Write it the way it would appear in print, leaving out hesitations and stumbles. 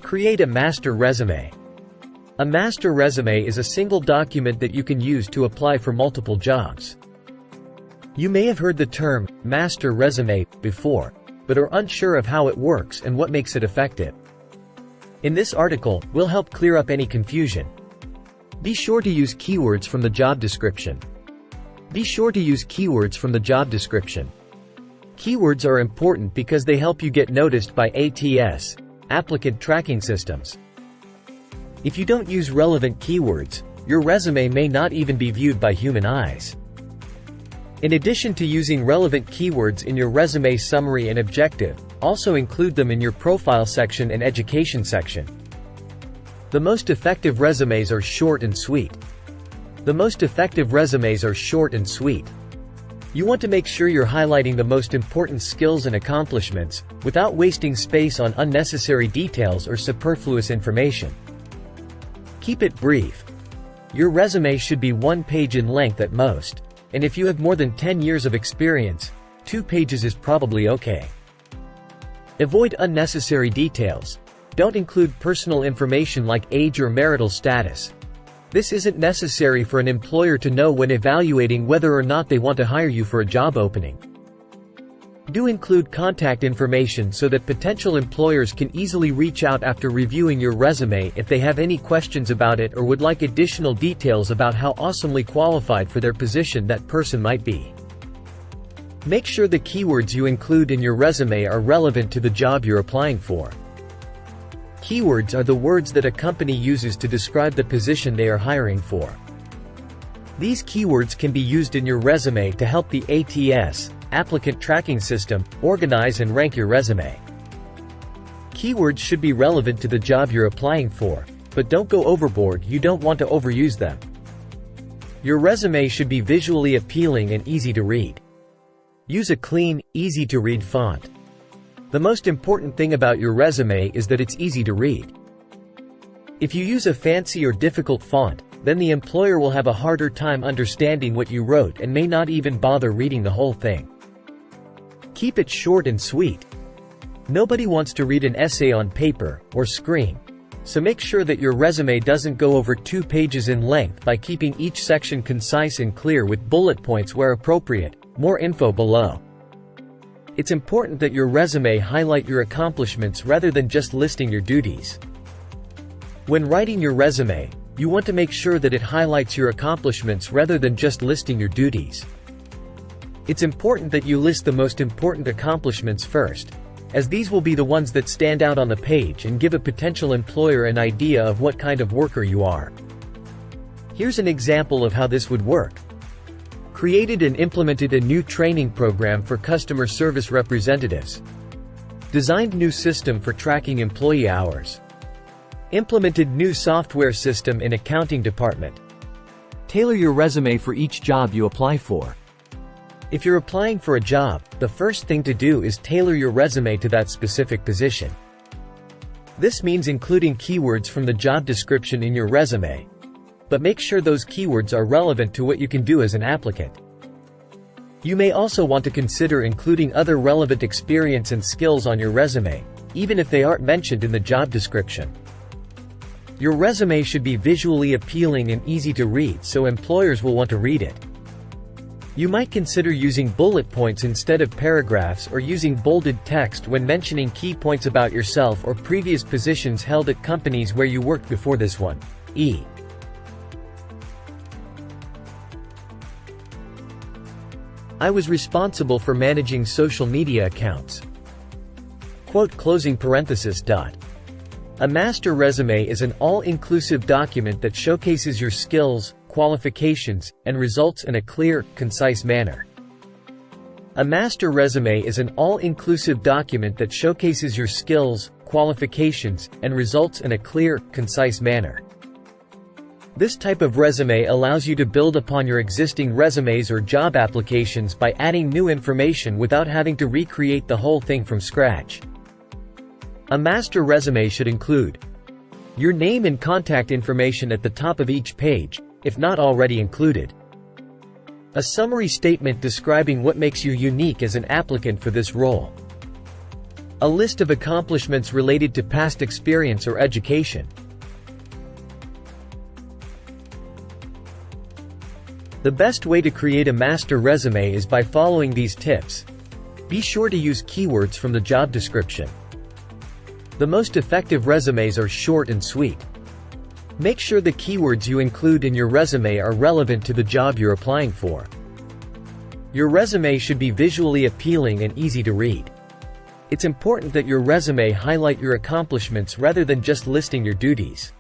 Create a master resume. A master resume is a single document that you can use to apply for multiple jobs. You may have heard the term master resume before, but are unsure of how it works and what makes it effective. In this article, we'll help clear up any confusion. Be sure to use keywords from the job description. Keywords are important because they help you get noticed by ATS, Applicant Tracking Systems. If you don't use relevant keywords, your resume may not even be viewed by human eyes. In addition to using relevant keywords in your resume summary and objective, also include them in your profile section and education section. The most effective resumes are short and sweet. You want to make sure you're highlighting the most important skills and accomplishments, without wasting space on unnecessary details or superfluous information. Keep it brief. Your resume should be 1 page in length at most, and if you have more than 10 years of experience, 2 pages is probably okay. Avoid unnecessary details. Don't include personal information like age or marital status. This isn't necessary for an employer to know when evaluating whether or not they want to hire you for a job opening. Do include contact information so that potential employers can easily reach out after reviewing your resume if they have any questions about it or would like additional details about how awesomely qualified for their position that person might be. Make sure the keywords you include in your resume are relevant to the job you're applying for. Keywords are the words that a company uses to describe the position they are hiring for. These keywords can be used in your resume to help the ATS, Applicant Tracking System, organize and rank your resume. Keywords should be relevant to the job you're applying for, but don't go overboard. You don't want to overuse them. Your resume should be visually appealing and easy to read. Use a clean, easy-to-read font. The most important thing about your resume is that it's easy to read. If you use a fancy or difficult font, then the employer will have a harder time understanding what you wrote and may not even bother reading the whole thing. Keep it short and sweet. Nobody wants to read an essay on paper or screen, so make sure that your resume doesn't go over 2 pages in length by keeping each section concise and clear with bullet points where appropriate. More info below. It's important that your resume highlight your accomplishments rather than just listing your duties. When writing your resume, you want to make sure that it highlights your accomplishments rather than just listing your duties. It's important that you list the most important accomplishments first, as these will be the ones that stand out on the page and give a potential employer an idea of what kind of worker you are. Here's an example of how this would work. Created and implemented a new training program for customer service representatives. Designed new system for tracking employee hours. Implemented new software system in accounting department. Tailor your resume for each job you apply for. If you're applying for a job, the first thing to do is tailor your resume to that specific position. This means including keywords from the job description in your resume, but make sure those keywords are relevant to what you can do as an applicant. You may also want to consider including other relevant experience and skills on your resume, even if they aren't mentioned in the job description. Your resume should be visually appealing and easy to read so employers will want to read it. You might consider using bullet points instead of paragraphs or using bolded text when mentioning key points about yourself or previous positions held at companies where you worked before this one. I was responsible for managing social media accounts. A master resume is an all-inclusive document that showcases your skills, qualifications, and results in a clear, concise manner. A master resume is an all-inclusive document that showcases your skills, qualifications, and results in a clear, concise manner. This type of resume allows you to build upon your existing resumes or job applications by adding new information without having to recreate the whole thing from scratch. A master resume should include your name and contact information at the top of each page, if not already included. A summary statement describing what makes you unique as an applicant for this role. A list of accomplishments related to past experience or education. The best way to create a master resume is by following these tips. Be sure to use keywords from the job description. The most effective resumes are short and sweet. Make sure the keywords you include in your resume are relevant to the job you're applying for. Your resume should be visually appealing and easy to read. It's important that your resume highlight your accomplishments rather than just listing your duties.